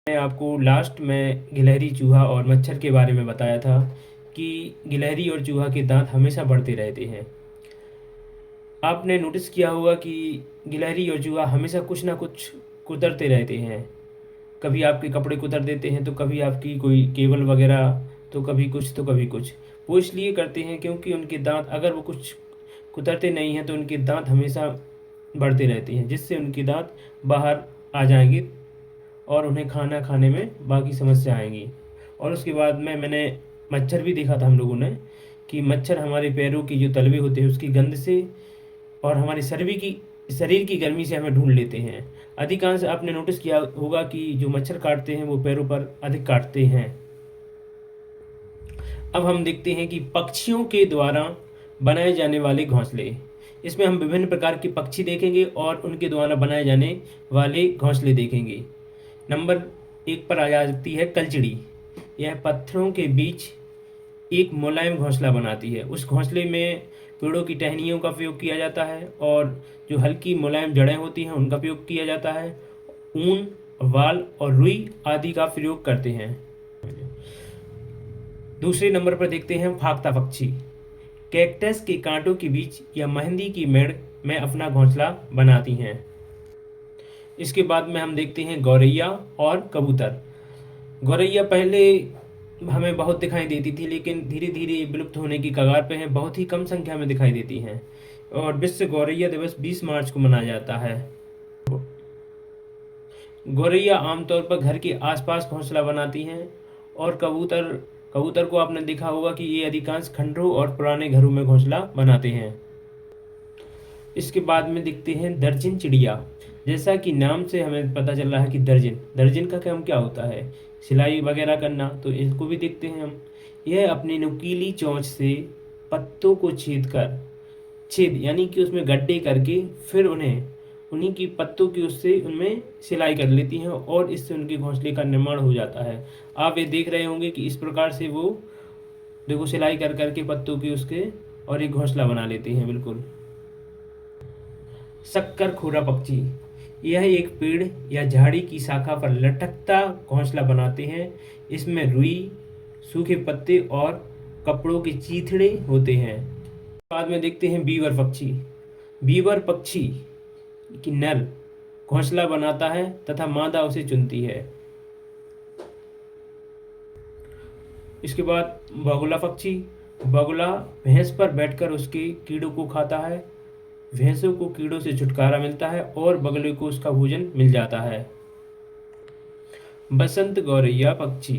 मैं आपको लास्ट में गिलहरी, चूहा और मच्छर के बारे में बताया था कि गिलहरी और चूहा के दांत हमेशा बढ़ते रहते हैं। आपने नोटिस किया होगा कि गिलहरी और चूहा हमेशा कुछ ना कुछ कुतरते रहते हैं। कभी आपके कपड़े कुतर देते हैं, तो कभी आपकी कोई केबल वगैरह, तो कभी कुछ तो कभी कुछ। वो इसलिए करते हैं क्योंकि उनके दांत, अगर वो कुछ कुतरते नहीं हैं तो उनके दांत हमेशा बढ़ते रहते हैं, जिससे उनके दांत बाहर आ जाएंगे और उन्हें खाना खाने में बाकी समस्या आएंगी। और उसके बाद में मैंने मच्छर भी देखा था हम लोगों ने, कि मच्छर हमारे पैरों की जो तलवे होते हैं उसकी गंध से और हमारी शरीर की गर्मी से हमें ढूंढ लेते हैं। अधिकांश आपने नोटिस किया होगा कि जो मच्छर काटते हैं वो पैरों पर अधिक काटते हैं। अब हम देखते हैं कि पक्षियों के द्वारा बनाए जाने वाले घोंसले। इसमें हम विभिन्न प्रकार के पक्षी देखेंगे और उनके द्वारा बनाए जाने वाले घोंसले देखेंगे। नंबर 1 पर आ जाती है कलचिड़ी। यह पत्थरों के बीच एक मुलायम घोंसला बनाती है। उस घोंसले में पेड़ों की टहनियों का प्रयोग किया जाता है और जो हल्की मुलायम जड़ें होती हैं उनका प्रयोग किया जाता है। ऊन, वाल और रुई आदि का प्रयोग करते हैं। दूसरे नंबर पर देखते हैं फाख्ता पक्षी। कैक्टस के कांटों के बीच या मेहंदी की मेड़ में अपना घोंसला बनाती हैं। इसके बाद में हम देखते हैं गौरैया और कबूतर। गौरैया पहले हमें बहुत दिखाई देती थी, लेकिन धीरे धीरे विलुप्त होने की कगार पे है। बहुत ही कम संख्या में दिखाई देती हैं और विश्व गौरैया दिवस 20 मार्च को मनाया जाता है। गौरैया आमतौर पर घर के आसपास घोंसला बनाती हैं और कबूतर कबूतर को आपने देखा होगा कि ये अधिकांश खंडरों और पुराने घरों में घोंसला बनाते हैं। इसके बाद में दिखते हैं दर्जन चिड़िया। जैसा कि नाम से हमें पता चल रहा है कि दर्जन दर्जन का काम क्या होता है, सिलाई वगैरह करना, तो इसको भी देखते हैं हम। यह अपनी नुकीली चोंच से पत्तों को छेद यानी कि उसमें गड्ढे करके फिर उन्हीं की पत्तों की उससे उनमें सिलाई कर लेती हैं और इससे उनके घोंसले का निर्माण हो जाता है। आप ये देख रहे होंगे कि इस प्रकार से वो देखो सिलाई कर करके पत्तों की उसके और एक घोंसला बना लेती हैं। बिल्कुल। शक्कर खोरा पक्षी। यह एक पेड़ या झाड़ी की शाखा पर लटकता घोंसला बनाते हैं। इसमें रुई, सूखे पत्ते और कपड़ों के चीथड़े होते हैं। बाद में देखते हैं बीवर पक्षी। बीवर पक्षी की नर घोंसला बनाता है तथा मादा उसे चुनती है। इसके बाद बगुला पक्षी। बगुला भैंस पर बैठकर उसके कीड़ों को खाता है। भैंसों को कीड़ों से छुटकारा मिलता है और बगुले को उसका भोजन मिल जाता है। बसंत गौरैया पक्षी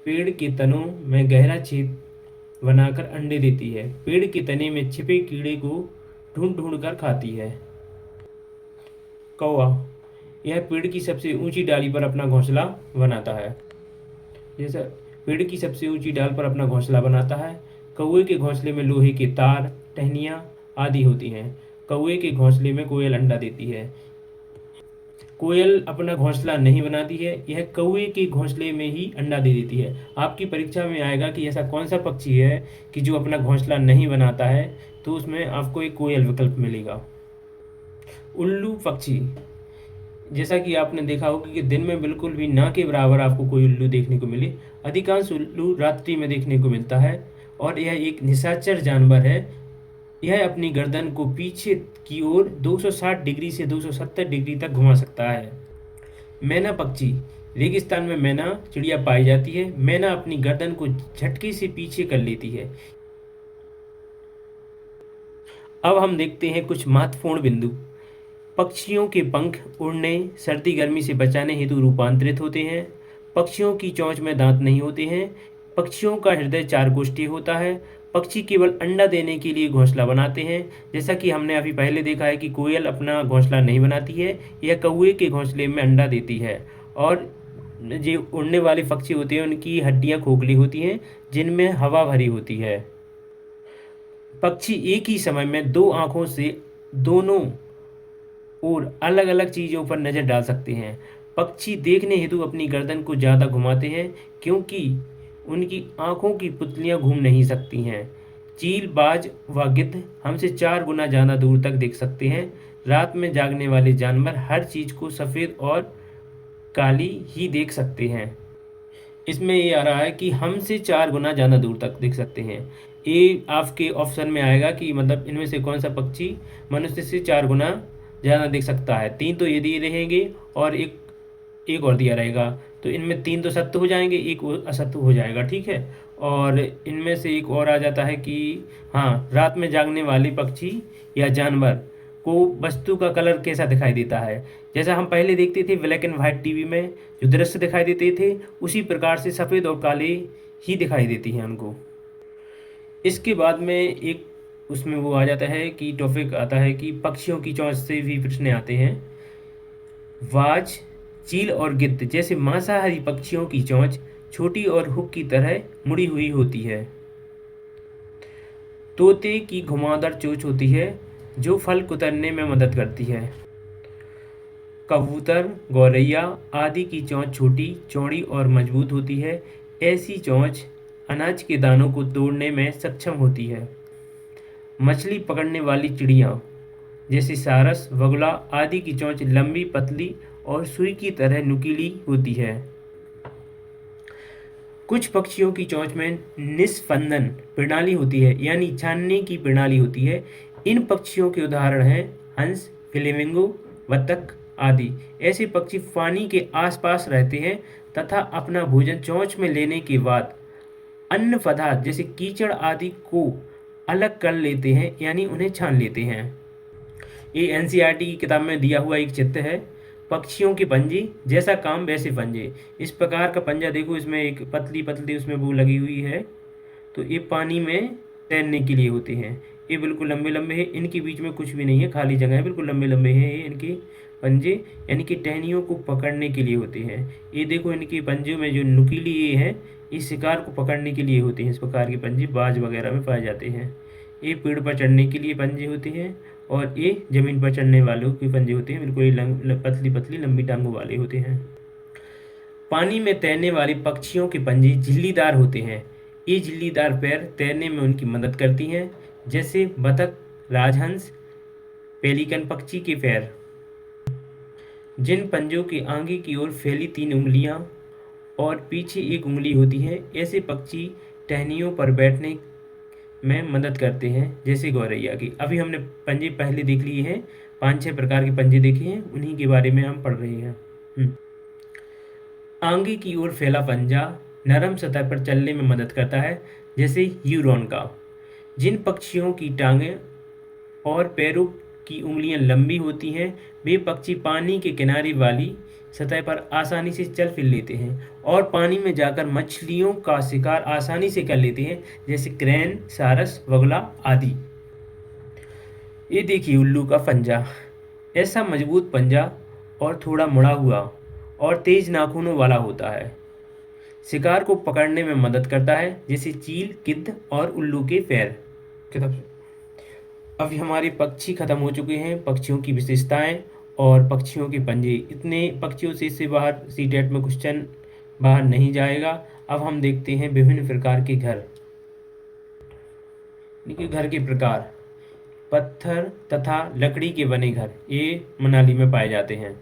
पेड़ के तनों में गहरा छेद बनाकर अंडे देती है। पेड़ के तने में छिपे कीड़े को ढूंढ ढूंढ कर खाती है। कौवा। यह पेड़ की सबसे ऊंची डाली पर अपना घोंसला बनाता है। जैसा पेड़ की सबसे ऊंची डाल पर अपना घोंसला बनाता है। कौवे के घोंसले में लोहे के तार, टहनियां आदि होती हैं। कौवे के घोंसले में कोयल अंडा देती है। कोयल अपना घोंसला नहीं बनाती है, यह कौवे के घोंसले में ही अंडा दे देती है। आपकी परीक्षा में आएगा कि ऐसा कौन सा पक्षी है कि जो अपना घोंसला नहीं बनाता है, तो उसमें आपको एक कोयल विकल्प मिलेगा। उल्लू पक्षी। जैसा कि आपने देखा होगा कि दिन में बिल्कुल भी ना के बराबर आपको कोई उल्लू देखने को मिले। अधिकांश उल्लू रात्रि में देखने को मिलता है और यह एक निशाचर जानवर है। यह अपनी गर्दन को पीछे की ओर 260 डिग्री से 270 डिग्री तक घुमा सकता है। मैना पक्षी। रेगिस्तान में मैना चिड़िया पाई जाती है। मैना अपनी गर्दन को झटके से पीछे कर लेती है। अब हम देखते हैं कुछ महत्वपूर्ण बिंदु। पक्षियों के पंख उड़ने, सर्दी गर्मी से बचाने हेतु रूपांतरित होते हैं। पक्षियों की चोंच में दांत नहीं होते हैं। पक्षियों का हृदय 4 गोष्ठी होता है। पक्षी केवल अंडा देने के लिए घोंसला बनाते हैं। जैसा कि हमने अभी पहले देखा है कि कोयल अपना घोंसला नहीं बनाती है, यह कौवे के घोंसले में अंडा देती है। और जो उड़ने वाले पक्षी होते हैं उनकी हड्डियां खोखली होती हैं जिनमें हवा भरी होती है। पक्षी एक ही समय में 2 आंखों से दोनों और अलग अलग चीज़ों पर नज़र डाल सकते हैं। पक्षी देखने हेतु अपनी गर्दन को ज़्यादा घुमाते हैं क्योंकि उनकी आंखों की पुतलियां घूम नहीं सकती हैं। चील, बाज व गिद्ध हमसे 4 गुना ज़्यादा दूर तक देख सकते हैं। रात में जागने वाले जानवर हर चीज़ को सफ़ेद और काली ही देख सकते हैं। इसमें ये आ रहा है कि हमसे 4 गुना ज़्यादा दूर तक देख सकते हैं। ये आपके ऑप्शन में आएगा कि मतलब इनमें से कौन सा पक्षी मनुष्य से 4 गुना ज़्यादा देख सकता है। 3 तो ये दिए रहेंगे और एक और दिया रहेगा, तो इनमें 3 तो सत्य हो जाएंगे, एक असत्य हो जाएगा, ठीक है। और इनमें से एक और आ जाता है कि हाँ, रात में जागने वाले पक्षी या जानवर को वस्तु का कलर कैसा दिखाई देता है। जैसा हम पहले देखते थे ब्लैक एंड वाइट टीवी में जो दृश्य दिखाई देते थे, उसी प्रकार से सफ़ेद और काले ही दिखाई देती हैं उनको। इसके बाद में एक उसमें वो आ जाता है कि टॉपिक आता है कि पक्षियों की चोंच से भी प्रश्न आते हैं। वाज, चील और गिद्ध जैसे मांसाहारी पक्षियों की चोंच छोटी और हुक की तरह मुड़ी हुई होती है। तोते की घुमावदार चोंच होती है जो फल कुतरने में मदद करती है। कबूतर, गौरैया आदि की चोंच छोटी, चौड़ी और मजबूत होती है। ऐसी चोंच अनाज के दानों को तोड़ने में सक्षम होती है। मछली पकड़ने वाली चिड़िया जैसे सारस, बगुला आदि की चोंच लंबी, पतली और सुई की तरह नुकीली होती है। कुछ पक्षियों की चोंच में निस्पंदन प्रणाली होती है, यानी छानने की प्रणाली होती है। इन पक्षियों के उदाहरण हैं हंस, फ्लेमिंगो, बतख आदि। ऐसे पक्षी पानी के आसपास रहते हैं तथा अपना भोजन चोंच में लेने के बाद अन्य पदार्थ जैसे कीचड़ आदि को अलग कर लेते हैं, यानी उन्हें छान लेते हैं। ये एनसीईआरटी की किताब में दिया हुआ एक चित्र है। पक्षियों के पंजे, जैसा काम वैसे पंजे। इस प्रकार का पंजा देखो, इसमें एक पतली पतली उसमें वो लगी हुई है, तो ये पानी में तैरने के लिए होते हैं। ये बिल्कुल लंबे लंबे हैं, इनके बीच में कुछ भी नहीं है, खाली जगह है, बिल्कुल लंबे लंबे हैं ये इनके पंजे, यानी कि टहनियों को पकड़ने के लिए होते हैं। ये देखो इनके पंजों में जो नुकीली ये है, इस शिकार को पकड़ने के लिए होते हैं। इस प्रकार के पंजे बाज वगैरह में पाए जाते हैं। ये पेड़ पर चढ़ने के लिए पंजे होते हैं और ये जमीन पर चढ़ने वालों के पंजे होते हैं, बिल्कुल ये पतली पतली लंबी टांगों वाले होते हैं। पानी में तैरने वाले पक्षियों के पंजे झिल्लीदार होते हैं। ये झिल्लीदार पैर तैरने में उनकी मदद करती हैं, जैसे बतख, राजहंस, पेलिकन पक्षी के पैर। जिन पंजों के आगे की ओर फैली 3 उंगलियां और पीछे 1 उंगली होती है, ऐसे पक्षी टहनियों पर बैठने में मदद करते हैं, जैसे गौरैया की। अभी हमने पंजे पहले देख लिए हैं, 5-6 प्रकार के पंजे देखे हैं, उन्हीं के बारे में हम पढ़ रहे हैं। आगे की ओर फैला पंजा नरम सतह पर चलने में मदद करता है, जैसे ह्यूरॉन का। जिन पक्षियों की टांगें और पैरों की उंगलियां लंबी होती हैं, वे पक्षी पानी के किनारे वाली सतह पर आसानी से चल फिर लेते हैं और पानी में जाकर मछलियों का शिकार आसानी से कर लेते हैं, जैसे क्रेन, सारस, बगुला आदि। ये देखिए उल्लू का पंजा। ऐसा मजबूत पंजा और थोड़ा मुड़ा हुआ और तेज नाखूनों वाला होता है। शिकार को पकड़ने में मदद करता है, जैसे चील, गिद्ध और उल्लू के पैर। किताब से अभी हमारे पक्षी खत्म हो चुके हैं, पक्षियों की विशेषताएं और पक्षियों के पंजे। इतने पक्षियों से इससे बाहर सीटेट में क्वेश्चन बाहर नहीं जाएगा। अब हम देखते हैं विभिन्न प्रकार के घर। देखिए घर के प्रकार, पत्थर तथा लकड़ी के बने घर, ये मनाली में पाए जाते हैं।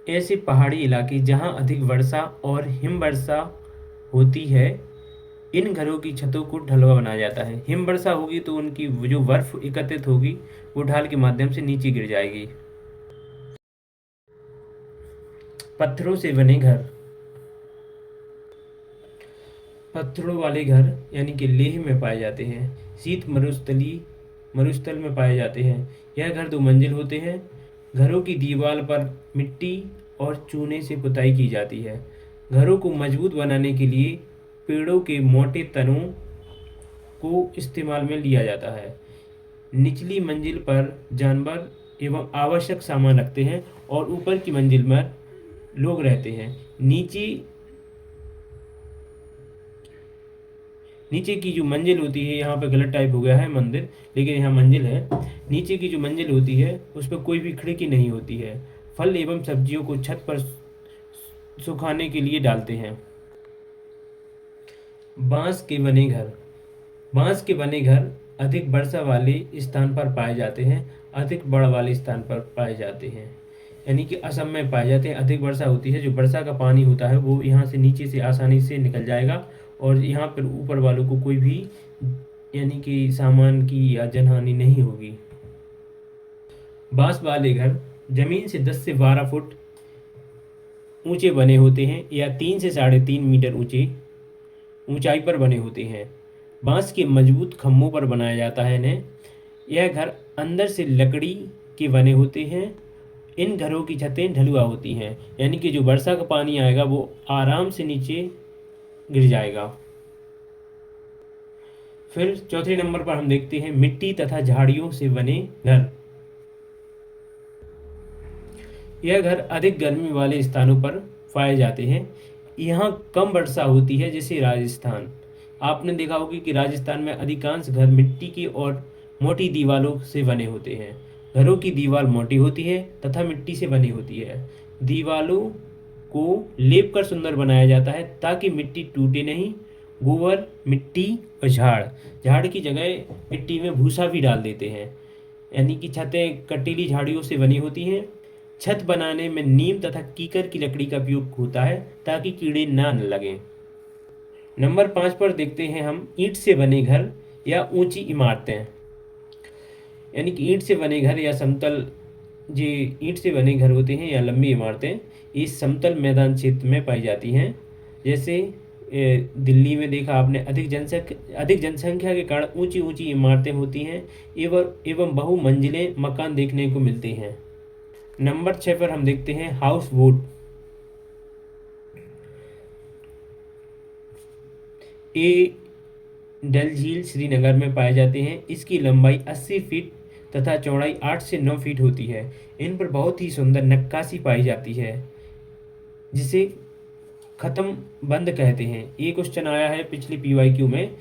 ऐसे पहाड़ी इलाके जहां अधिक वर्षा और हिमवर्षा होती है, इन घरों की छतों को ढलवा बनाया जाता है। हिमवर्षा होगी तो उनकी जो बर्फ एकत्रित होगी वो ढाल के माध्यम से नीचे गिर जाएगी। पत्थरों से बने घर, पत्थरों वाले घर यानी कि लेह में पाए जाते हैं। शीत मरुस्थल में पाए जाते हैं। यह घर 2 मंजिल होते हैं। घरों की दीवार पर मिट्टी और चूने से पुताई की जाती है। घरों को मजबूत बनाने के लिए पेड़ों के मोटे तनों को इस्तेमाल में लिया जाता है। निचली मंजिल पर जानवर एवं आवश्यक सामान रखते हैं और ऊपर की मंजिल पर लोग रहते हैं। नीचे की जो मंजिल होती है, यहाँ पे गलत टाइप हो गया है मंदिर, लेकिन यहाँ मंजिल है। नीचे की जो मंजिल होती है उस पर कोई भी खिड़की नहीं होती है। फल एवं सब्जियों को छत पर सुखाने के लिए डालते हैं। बांस के बने घर, बांस के बने घर अधिक वर्षा वाले स्थान पर पाए जाते हैं, अधिक बाढ़ वाले स्थान पर पाए जाते हैं। यानी कि असम में पाए जाते हैं। अधिक वर्षा होती है, जो वर्षा का पानी होता है वो यहाँ से नीचे से आसानी से निकल जाएगा और यहाँ पर ऊपर वालों को कोई भी यानी कि सामान की या जनहानि नहीं होगी। बांस वाले घर जमीन से 10 से 12 फुट ऊंचे बने होते हैं या 3 से 3.5 मीटर ऊंचाई पर बने होते हैं। बांस के मजबूत खम्भों पर बनाया जाता है इन्हें। यह घर अंदर से लकड़ी के बने होते हैं। इन घरों की छतें ढलुआ होती हैं, यानी कि जो वर्षा का पानी आएगा वो आराम से नीचे गिर जाएगा। फिर चौथे नंबर पर हम देखते हैं मिट्टी तथा झाड़ियों से बने घर। यह घर अधिक गर्मी वाले स्थानों पर पाए जाते हैं। यहाँ कम वर्षा होती है, जैसे राजस्थान। आपने देखा होगा कि राजस्थान में अधिकांश घर मिट्टी की और मोटी दीवारों से बने होते हैं। घरों की दीवार मोटी होती है तथा मिट्टी से बनी होती है। दीवारों को लेप कर सुंदर बनाया जाता है ताकि मिट्टी टूटे नहीं। गोबर, मिट्टी और झाड़ की जगह मिट्टी में भूसा भी डाल देते हैं, यानी कि छतें कटीली झाड़ियों से बनी होती हैं। छत बनाने में नीम तथा कीकर की लकड़ी का उपयोग होता है ताकि कीड़े ना लगें। नंबर 5 पर देखते हैं हम ईंट से बने घर या ऊंची इमारतें। यानी कि ईंट से बने घर या समतल जो ईंट से बने घर होते हैं या लंबी इमारतें, ये समतल मैदान क्षेत्र में पाई जाती हैं। जैसे दिल्ली में देखा आपने, अधिक जनसंख्या के कारण ऊंची ऊंची इमारतें होती हैं एवं बहुमंजिले मकान देखने को मिलते हैं। नंबर 6 पर हम देखते हैं हाउस बोट। ये डल झील श्रीनगर में पाए जाते हैं। इसकी लंबाई 80 फीट तथा चौड़ाई 8 से 9 फीट होती है। इन पर बहुत ही सुंदर नक्काशी पाई जाती है, जिसे खत्म बंद कहते हैं। ये क्वेश्चन आया है पिछली PYQ में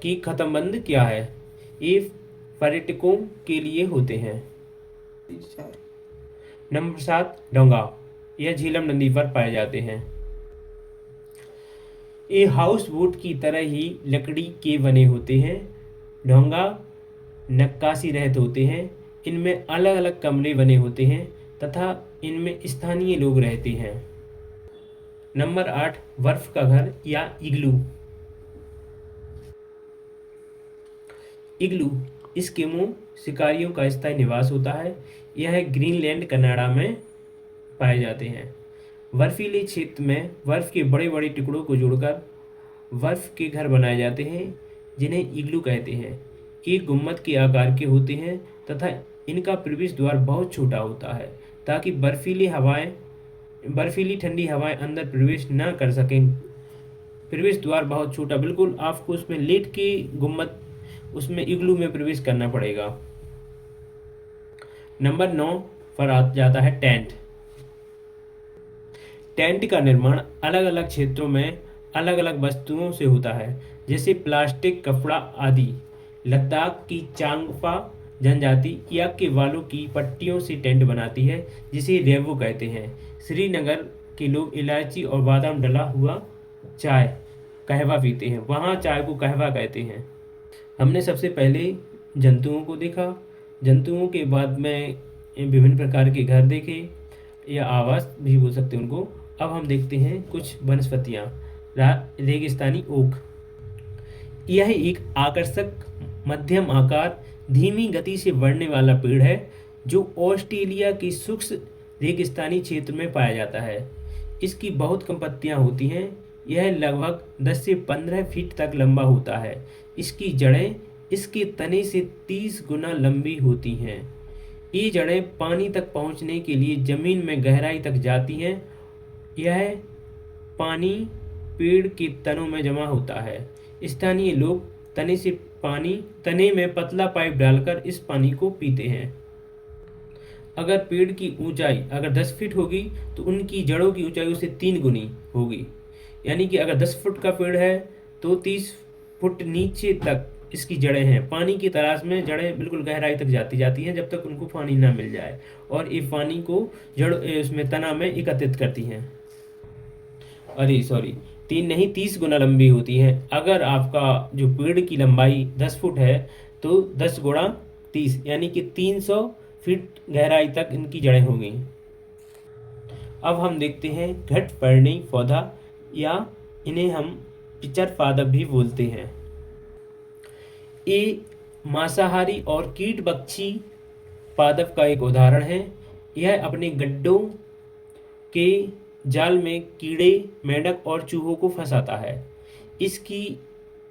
कि खत्म बंद क्या है। ये पर्यटकों के लिए होते हैं। नंबर 7 डोंगा। यह झीलम नदी पर पाए जाते हैं। ये हाउस बोट की तरह ही लकड़ी के बने होते हैं। डोंगा नक्काशी रहित होते हैं। इनमें अलग अलग कमरे बने होते हैं तथा इनमें स्थानीय लोग रहते हैं। नंबर 8 बर्फ का घर या इग्लू। इग्लू एस्किमो शिकारियों का स्थायी निवास होता है। यह ग्रीनलैंड कनाडा में पाए जाते हैं। बर्फीले क्षेत्र में बर्फ के बड़े बड़े टुकड़ों को जोड़कर बर्फ के घर बनाए जाते हैं, जिन्हें इग्लू कहते हैं। एक गुम्बद के आकार के होते हैं तथा इनका प्रवेश द्वार बहुत छोटा होता है ताकि बर्फीली ठंडी हवाएं अंदर प्रवेश न कर सकें। प्रवेश द्वार बहुत छोटा, बिल्कुल आपको उसमें लेट के गुम्बद उसमें इग्लू में प्रवेश करना पड़ेगा। नंबर 9 पर आ जाता है टेंट। टेंट का निर्माण अलग अलग क्षेत्रों में अलग अलग वस्तुओं से होता है, जैसे प्लास्टिक, कपड़ा आदि। लद्दाख की चांगपा जनजाति याक के बालों की पट्टियों से टेंट बनाती है, जिसे रेवो कहते हैं। श्रीनगर के लोग इलायची और बादाम डला हुआ चाय कहवा पीते हैं, वहाँ चाय को कहवा कहते हैं। हमने सबसे पहले जंतुओं को देखा, जंतुओं के बाद में विभिन्न प्रकार के घर देखे या आवास भी बोल सकते हैं उनको। अब हम देखते हैं कुछ वनस्पतियाँ। रेगिस्तानी ओक। यह एक आकर्षक मध्यम आकार, धीमी गति से बढ़ने वाला पेड़ है जो ऑस्ट्रेलिया के शुष्क रेगिस्तानी क्षेत्र में पाया जाता है। इसकी बहुत कम पत्तियाँ होती हैं। यह लगभग 10 से 15 फीट तक लंबा होता है। इसकी जड़ें इसके तने से 30 गुना लंबी होती हैं। ये जड़ें पानी तक पहुंचने के लिए जमीन में गहराई तक जाती हैं। यह पानी पेड़ के तनों में जमा होता है। स्थानीय लोग तने में पतला पाइप डालकर इस पानी को पीते हैं। अगर पेड़ की ऊंचाई अगर 10 फीट होगी तो उनकी जड़ों की ऊंचाई उससे 3 गुनी होगी। यानी कि अगर 10 फुट का पेड़ है तो 30 फुट नीचे तक इसकी जड़ें हैं। पानी की तलाश में जड़ें बिल्कुल गहराई तक जाती हैं जब तक उनको पानी ना मिल जाए, और ये पानी को उसमें तना में एकत्रित करती हैं। 3 नहीं 30 गुना लंबी होती है। अगर आपका जो पेड़ की लंबाई 10 फुट है तो 10 गुणा 30 यानी कि 300 फीट गहराई तक इनकी जड़ें होंगी। अब हम देखते हैं घट पर्णी पौधा, या इन्हें हम पिचर पादप भी बोलते हैं। ये मांसाहारी और कीटभक्षी पादप का एक उदाहरण है। यह अपने गड्ढों के जाल में कीड़े, मेंढक और चूहों को फंसाता है। इसकी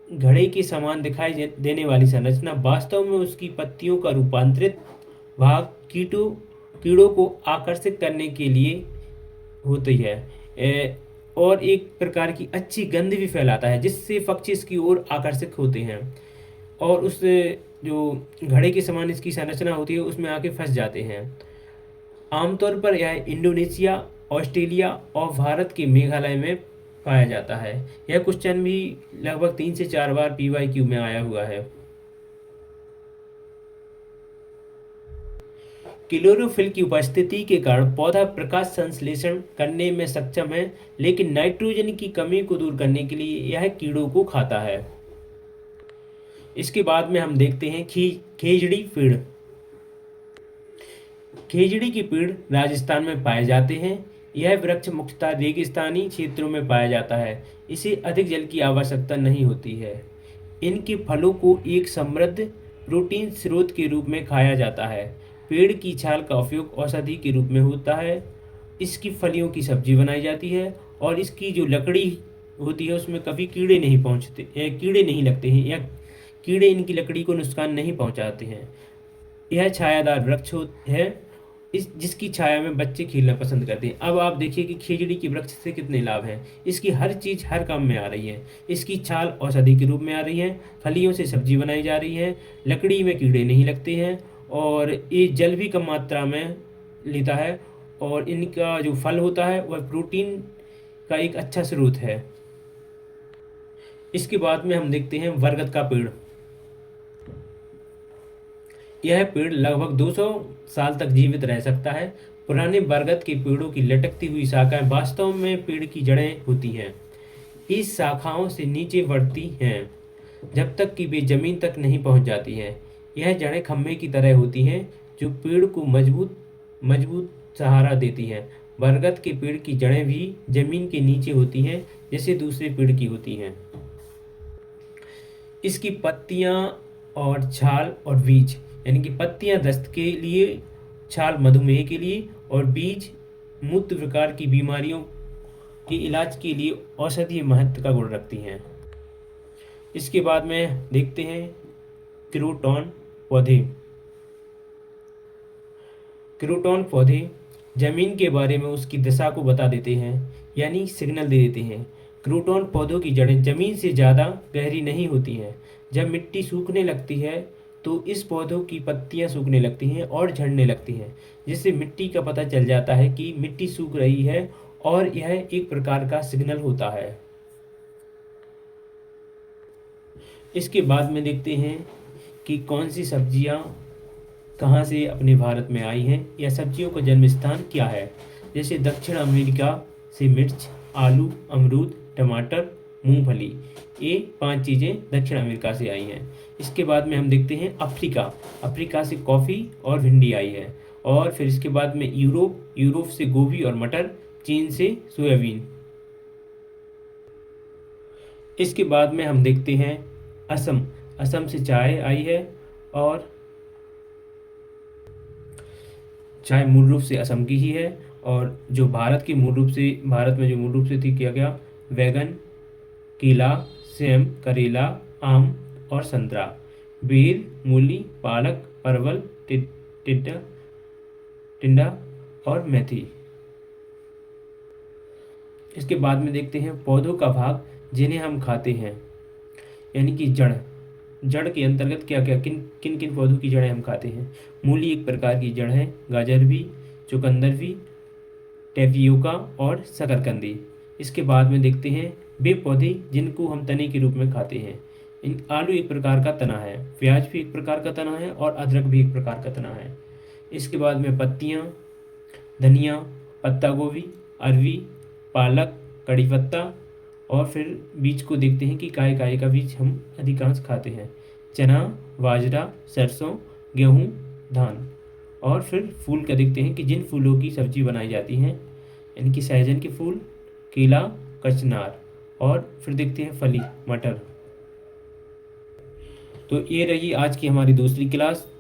घड़े के समान दिखाई देने वाली संरचना वास्तव में उसकी पत्तियों का रूपांतरित भाग कीड़ों को आकर्षित करने के लिए होती है, और एक प्रकार की अच्छी गंध भी फैलाता है, जिससे पक्षी इसकी ओर आकर्षित होते हैं और उस जो घड़े के समान इसकी संरचना होती है उसमें आके फंस जाते हैं। आमतौर पर यह इंडोनेशिया, ऑस्ट्रेलिया और भारत के मेघालय में पाया जाता है। यह क्वेश्चन भी लगभग 3 से 4 बार PYQ में आया हुआ है। क्लोरोफिल की उपस्थिति के कारण पौधा प्रकाश संश्लेषण करने में सक्षम है, लेकिन नाइट्रोजन की कमी को दूर करने के लिए यह कीड़ों को खाता है। इसके बाद में हम देखते हैं खेजड़ी पेड़। खेजड़ी के पेड़ राजस्थान में पाए जाते हैं। यह वृक्ष मुख्यतः रेगिस्तानी क्षेत्रों में पाया जाता है। इसे अधिक जल की आवश्यकता नहीं होती है। इनके फलों को एक समृद्ध प्रोटीन स्रोत के रूप में खाया जाता है। पेड़ की छाल का उपयोग औषधि के रूप में होता है। इसकी फलियों की सब्जी बनाई जाती है और इसकी जो लकड़ी होती है उसमें कभी कीड़े नहीं लगते हैं, या कीड़े इनकी लकड़ी को नुकसान नहीं पहुंचाते हैं। यह छायादार वृक्ष है जिसकी छाया में बच्चे खेलना पसंद करते हैं। अब आप देखिए कि खेजड़ी के वृक्ष से कितने लाभ हैं। इसकी हर चीज़ हर काम में आ रही है। इसकी छाल औषधि के रूप में आ रही है, फलियों से सब्जी बनाई जा रही है, लकड़ी में कीड़े नहीं लगते हैं, और ये जल भी कम मात्रा में लेता है, और इनका जो फल होता है वह प्रोटीन का एक अच्छा स्रोत है। इसके बाद में हम देखते हैं बरगद का पेड़। यह पेड़ लगभग 200 साल तक जीवित रह सकता है। पुराने बरगद के पेड़ों की लटकती हुई शाखाएं वास्तव में पेड़ की जड़ें होती हैं। इस शाखाओं से नीचे बढ़ती हैं जब तक कि वे जमीन तक नहीं पहुंच जाती हैं। यह जड़ें खंभे की तरह होती हैं जो पेड़ को मजबूत सहारा देती हैं। बरगद के पेड़ की जड़ें भी जमीन के नीचे होती हैं जैसे दूसरे पेड़ की होती हैं। इसकी पत्तियां और छाल और बीज, यानी कि पत्तियां दस्त के लिए, छाल मधुमेह के लिए और बीज मूत्र प्रकार की बीमारियों के इलाज के लिए औषधीय महत्व का गुण रखती हैं। इसके बाद में देखते हैं क्रोटॉन पौधे। क्रोटॉन पौधे जमीन के बारे में उसकी दशा को बता देते हैं, यानी सिग्नल दे देते हैं। क्रोटॉन पौधों की जड़ें जमीन से ज़्यादा गहरी नहीं होती हैं। जब मिट्टी सूखने लगती है तो इस पौधों की पत्तियां सूखने लगती हैं और झड़ने लगती हैं, जिससे मिट्टी का पता चल जाता है कि मिट्टी सूख रही है, और यह एक प्रकार का सिग्नल होता है। इसके बाद में देखते हैं कि कौन सी सब्जियां कहाँ से अपने भारत में आई हैं, या सब्जियों का जन्म स्थान क्या है। जैसे दक्षिण अमेरिका से मिर्च, आलू, अमरूद, टमाटर, मूंगफली, ये 5 चीज़ें दक्षिण अमेरिका से आई हैं। इसके बाद में हम देखते हैं अफ्रीका से कॉफ़ी और भिंडी आई है, और फिर इसके बाद में यूरोप से गोभी और मटर, चीन से सोयाबीन। इसके बाद में हम देखते हैं असम से चाय आई है, और चाय मूल रूप से असम की ही है। और जो भारत में जो मूल रूप से थी क्या क्या, वैगन, केला, सेम, करेला, आम और संतरा, बेल, मूली, पालक, परवल, टिंडा और मेथी। इसके बाद में देखते हैं पौधों का भाग जिन्हें हम खाते हैं, यानी कि जड़ के अंतर्गत क्या क्या किन पौधों की जड़ें हम खाते हैं। मूली एक प्रकार की जड़ है, गाजर भी, चुकंदर भी, टेपियोका और शकरकंदी। इसके बाद में देखते हैं वे पौधे जिनको हम तने के रूप में खाते हैं। आलू एक प्रकार का तना है, प्याज भी एक प्रकार का तना है, और अदरक भी एक प्रकार का तना है। इसके बाद में पत्तियाँ, धनिया, पत्ता गोभी, अरवी, पालक, कड़ी पत्ता, और फिर बीज को देखते हैं कि काय का बीज हम अधिकांश खाते हैं। चना, बाजरा, सरसों, गेहूँ, धान। और फिर फूल का देखते हैं कि जिन फूलों की सब्जी बनाई जाती है, यानी कि सहजन के फूल, केला, कचनार। और फिर देखते हैं फली, मटर। तो ये रही आज की हमारी दूसरी क्लास।